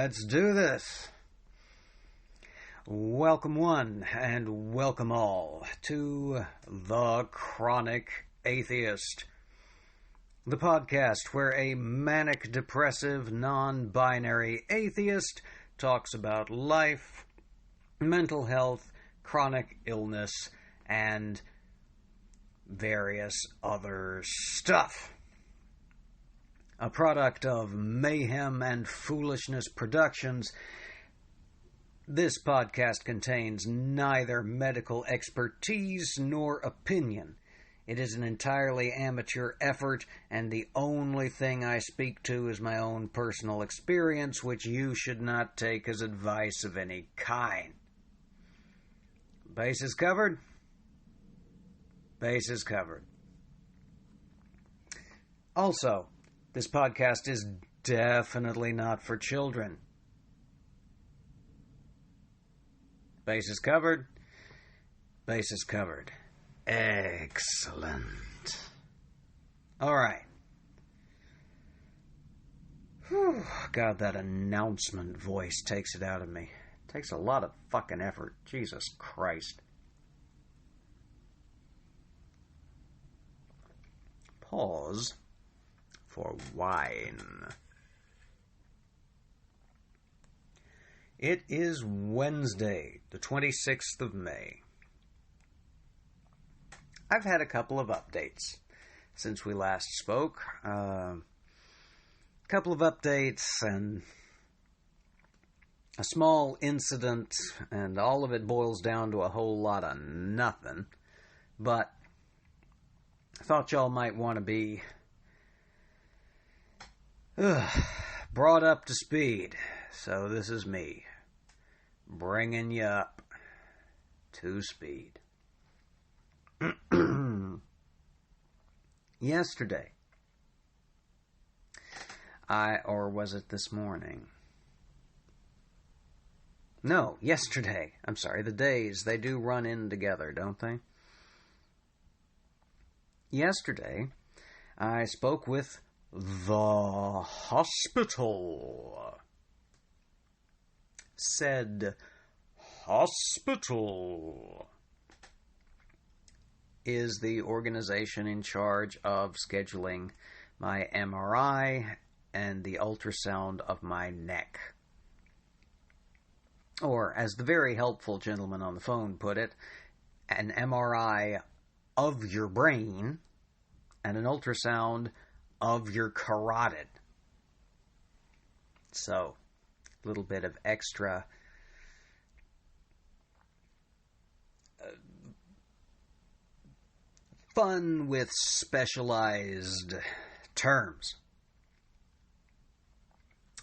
Let's do this. Welcome one and welcome all to The Chronic Atheist, the podcast where a manic-depressive, non-binary atheist talks about life, mental health, chronic illness, and various other stuff. A product of Mayhem and Foolishness Productions, this podcast contains neither medical expertise nor opinion. It is an entirely amateur effort, and the only thing I speak to is my own personal experience, which you should not take as advice of any kind. Bases covered? Bases covered. Also, this podcast is definitely not for children. Bases covered? Bases covered. Excellent. Alright. God, that announcement voice takes it out of me. It takes a lot of fucking effort. Jesus Christ. Pause for wine. It is Wednesday, the 26th of May. I've had a couple of updates since we last spoke. A couple of updates and a small incident, and all of it boils down to a whole lot of nothing. But I thought y'all might want to be brought up to speed. So this is me bringing you up to speed. Yesterday, or was it this morning? No, yesterday. I'm sorry, the days, they do run in together, don't they? Yesterday, I spoke with the hospital. Said hospital is the organization in charge of scheduling my MRI and the ultrasound of my neck. Or, as the very helpful gentleman on the phone put it, an MRI of your brain and an ultrasound of your carotid. So, a little bit of extra fun with specialized terms.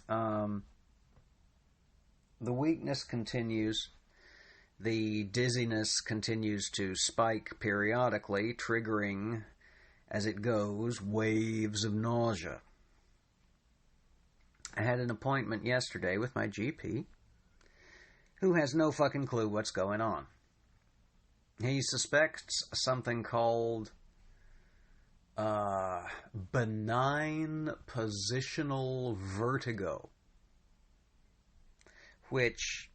The weakness continues. The dizziness continues to spike periodically, triggering, as it goes, waves of nausea. I had an appointment yesterday with my GP, who has no fucking clue what's going on. He suspects something called benign positional vertigo, which,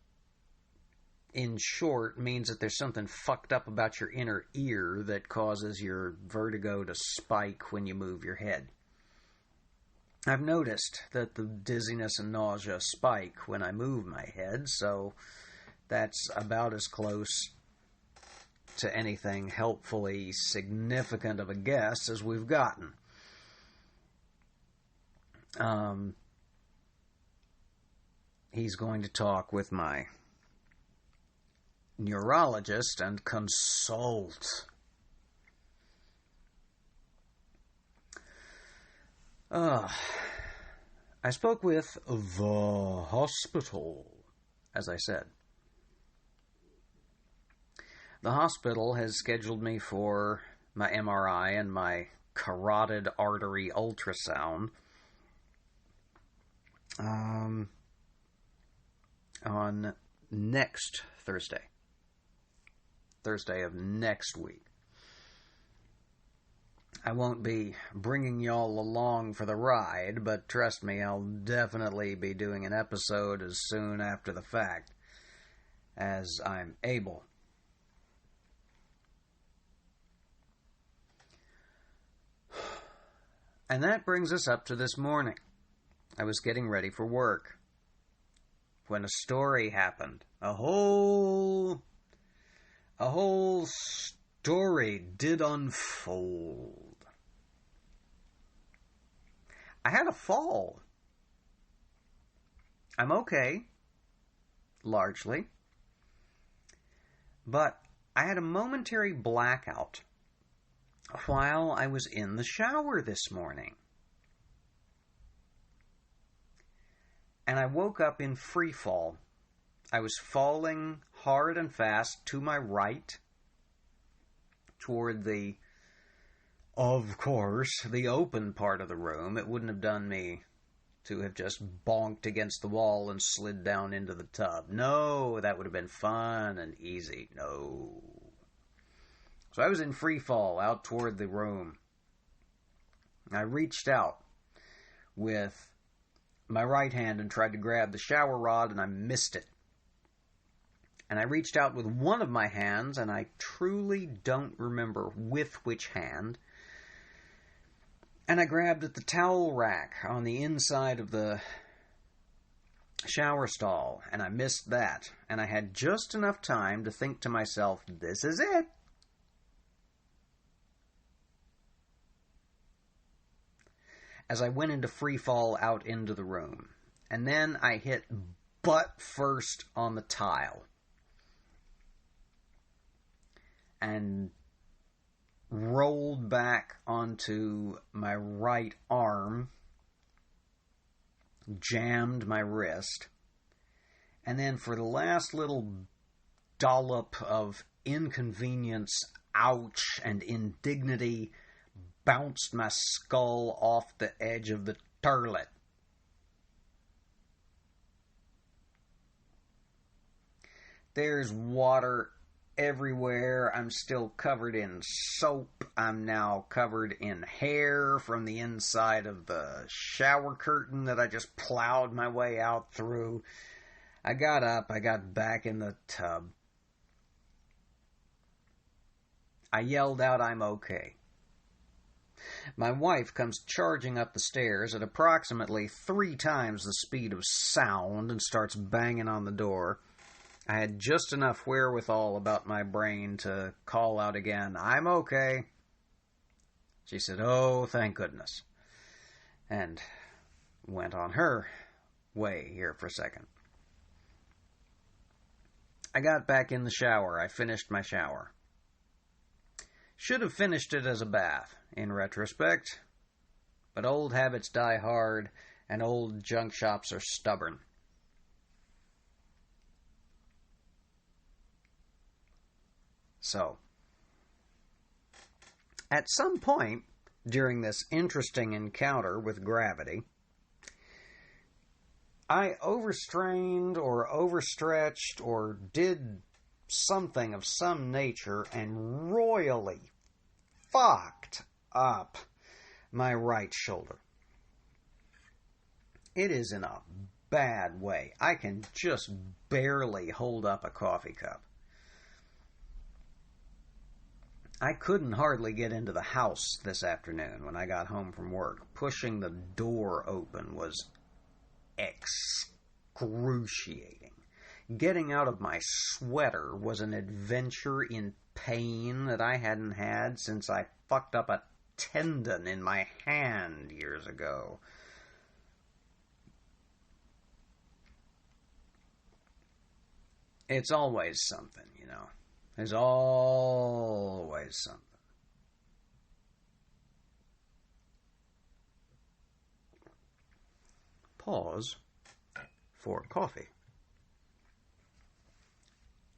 in short, means that there's something fucked up about your inner ear that causes your vertigo to spike when you move your head. I've noticed that the dizziness and nausea spike when I move my head, so that's about as close to anything helpfully significant of a guess as we've gotten. He's going to talk with my neurologist and consult. I spoke with the hospital, as I said. The hospital has scheduled me for my MRI and my carotid artery ultrasound on next Thursday. Thursday of next week. I won't be bringing y'all along for the ride, but trust me, I'll definitely be doing an episode as soon after the fact as I'm able. And that brings us up to this morning. I was getting ready for work when a story happened. A whole story did unfold. I had a fall. I'm okay, largely. But I had a momentary blackout while I was in the shower this morning. And I woke up in free fall. I was falling hard and fast to my right toward of course, the open part of the room. It wouldn't have done me to have just bonked against the wall and slid down into the tub. No, that would have been fun and easy. No. So I was in free fall out toward the room. I reached out with my right hand and tried to grab the shower rod, and I missed it. And I reached out with one of my hands, and I truly don't remember with which hand. And I grabbed at the towel rack on the inside of the shower stall, and I missed that. And I had just enough time to think to myself, this is it. As I went into free fall out into the room. And then I hit butt first on the tile. And rolled back onto my right arm, jammed my wrist, and then for the last little dollop of inconvenience, ouch, and indignity, bounced my skull off the edge of the toilet. There's water everywhere. I'm still covered in soap. I'm now covered in hair from the inside of the shower curtain that I just plowed my way out through. I got up. I got back in the tub. I yelled out, I'm okay. My wife comes charging up the stairs at approximately 3 times the speed of sound and starts banging on the door. I had just enough wherewithal about my brain to call out again, I'm okay. She said, oh, thank goodness, and went on her way here for a second. I got back in the shower. I finished my shower. Should have finished it as a bath, in retrospect, but old habits die hard, and old junk shops are stubborn. So, at some point during this interesting encounter with gravity, I overstrained or overstretched or did something of some nature and royally fucked up my right shoulder. It is in a bad way. I can just barely hold up a coffee cup. I couldn't hardly get into the house this afternoon when I got home from work. Pushing the door open was excruciating. Getting out of my sweater was an adventure in pain that I hadn't had since I fucked up a tendon in my hand years ago. It's always something, you know. There's always something. Pause for coffee.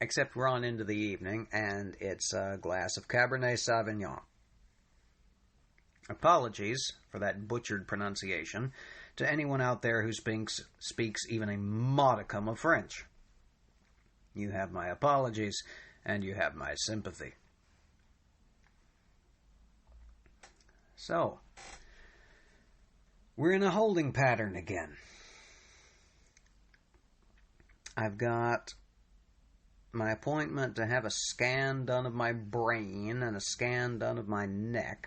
Except we're on into the evening, and it's a glass of Cabernet Sauvignon. Apologies for that butchered pronunciation to anyone out there who speaks even a modicum of French. You have my apologies, and you have my sympathy. So, we're in a holding pattern again. I've got my appointment to have a scan done of my brain and a scan done of my neck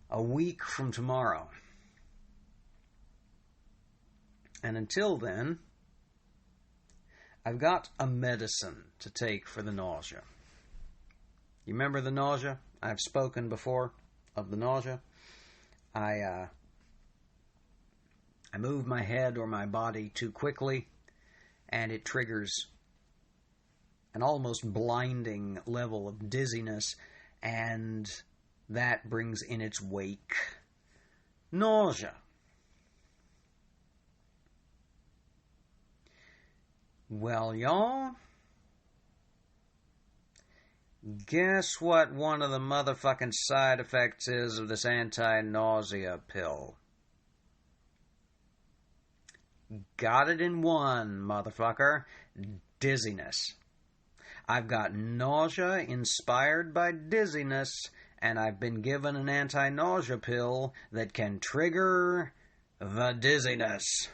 a week from tomorrow. And until then, I've got a medicine to take for the nausea. You remember the nausea? I've spoken before of the nausea. I move my head or my body too quickly, and it triggers an almost blinding level of dizziness, and that brings in its wake nausea. Well, y'all, guess what one of the motherfucking side effects is of this anti-nausea pill? Got it in one, motherfucker. Dizziness. I've got nausea inspired by dizziness, and I've been given an anti-nausea pill that can trigger the dizziness.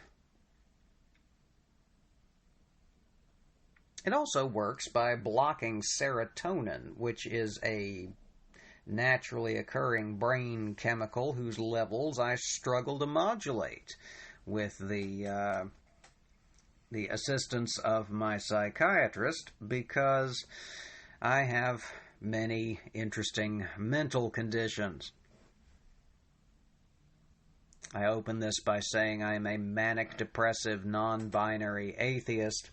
It also works by blocking serotonin, which is a naturally occurring brain chemical whose levels I struggle to modulate with the assistance of my psychiatrist, because I have many interesting mental conditions. I open this by saying I am a manic-depressive, non-binary atheist,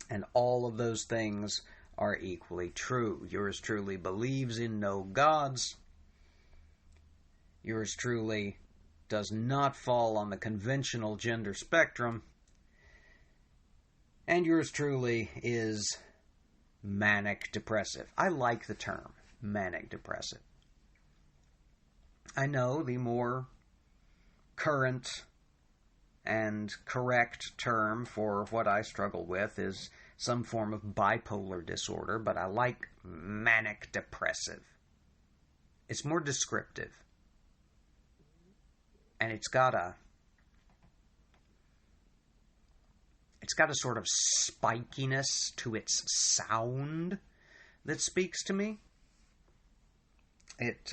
and all of those things are equally true. Yours truly believes in no gods. Yours truly does not fall on the conventional gender spectrum. And yours truly is manic-depressive. I like the term manic-depressive. I know the more current and correct term for what I struggle with is some form of bipolar disorder, but I like manic-depressive. It's more descriptive. And it's got a sort of spikiness to its sound that speaks to me. It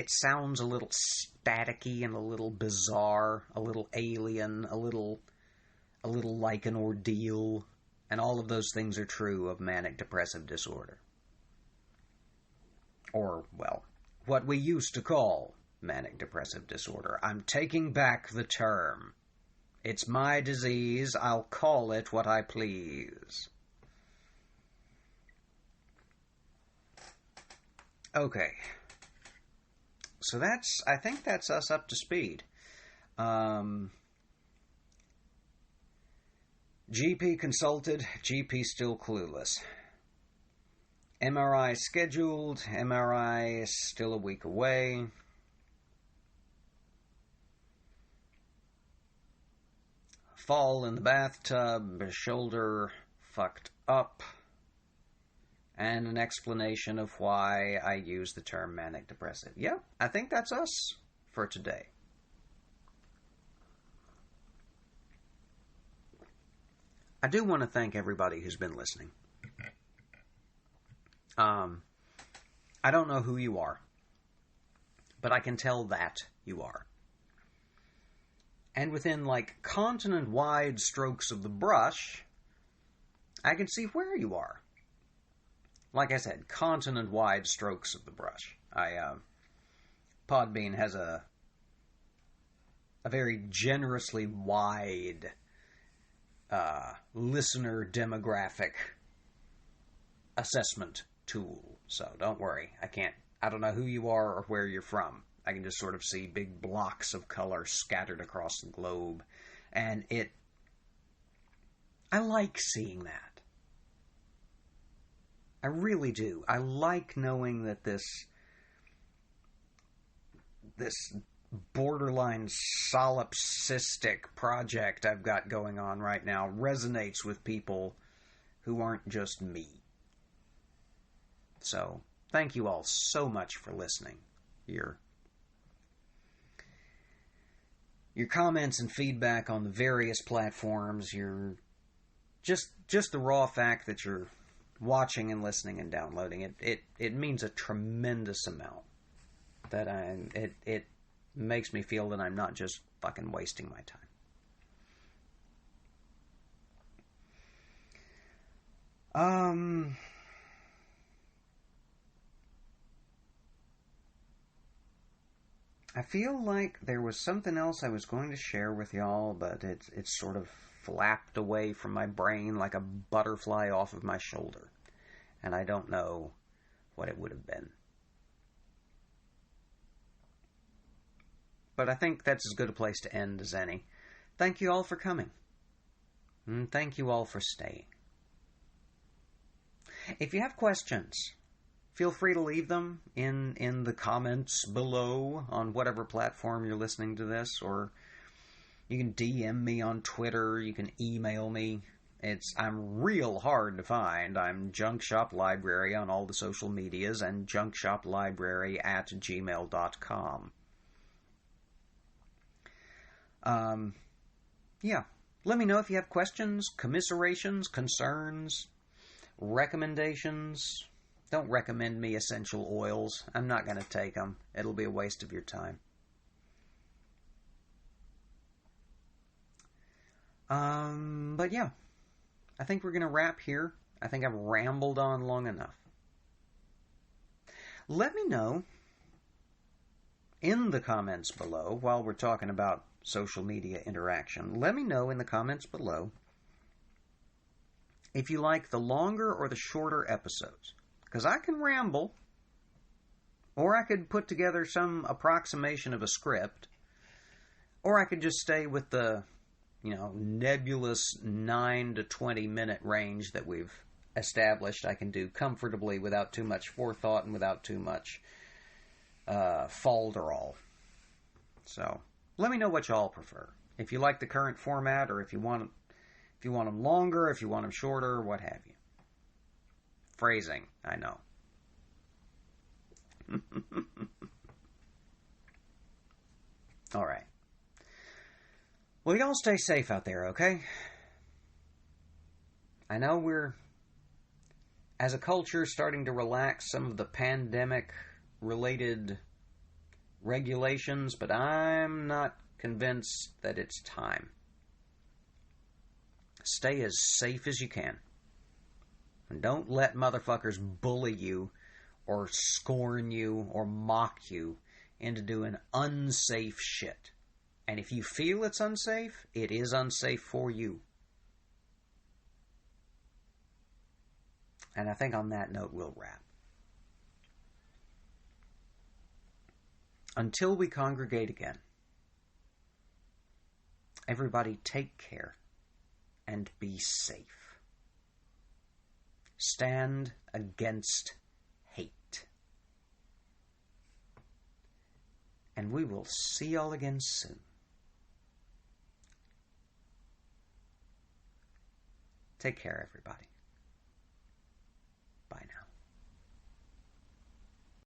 sounds a little staticky and a little bizarre, a little alien, a little like an ordeal, and all of those things are true of manic-depressive disorder. Or, well, what we used to call manic-depressive disorder. I'm taking back the term. It's my disease. I'll call it what I please. Okay. So I think that's us up to speed. GP consulted, GP still clueless. MRI scheduled, MRI still a week away. Fall in the bathtub, shoulder fucked up, and an explanation of why I use the term manic-depressive. Yeah, I think that's us for today. I do want to thank everybody who's been listening. I don't know who you are, but I can tell that you are. And within, continent-wide strokes of the brush, I can see where you are. Like I said, continent-wide strokes of the brush. Podbean has a very generously wide listener demographic assessment tool. So don't worry, I don't know who you are or where you're from. I can just sort of see big blocks of color scattered across the globe. And I like seeing that. I really do. I like knowing that this borderline solipsistic project I've got going on right now resonates with people who aren't just me. So, thank you all so much for listening. Your comments and feedback on the various platforms, your just the raw fact that you're watching and listening and downloading it means a tremendous amount. That it makes me feel that I'm not just fucking wasting my time. I feel like there was something else I was going to share with y'all, but it's sort of flapped away from my brain like a butterfly off of my shoulder. And I don't know what it would have been. But I think that's as good a place to end as any. Thank you all for coming. And thank you all for staying. If you have questions, feel free to leave them in the comments below on whatever platform you're listening to this, or you can DM me on Twitter, you can email me. I'm real hard to find. I'm Junk Shop Library on all the social medias and junkshoplibrary@gmail.com. Yeah. Let me know if you have questions, commiserations, concerns, recommendations. Don't recommend me essential oils. I'm not going to take them. It'll be a waste of your time. But yeah. I think we're going to wrap here. I think I've rambled on long enough. Let me know in the comments below, while we're talking about social media interaction, let me know in the comments below if you like the longer or the shorter episodes. Because I can ramble, or I could put together some approximation of a script, or I could just stay with the, nebulous 9 to 20 minute range that we've established I can do comfortably without too much forethought and without too much falderall. So, let me know what y'all prefer. If you like the current format, or if you want them longer, if you want them shorter, what have you. Phrasing, I know. All right. Well, y'all stay safe out there, okay? I know we're, as a culture, starting to relax some of the pandemic-related regulations, but I'm not convinced that it's time. Stay as safe as you can. And don't let motherfuckers bully you, or scorn you, or mock you into doing unsafe shit. And if you feel it's unsafe, it is unsafe for you. And I think on that note, we'll wrap. Until we congregate again, everybody take care and be safe. Stand against hate. And we will see y'all again soon. Take care, everybody. Bye now.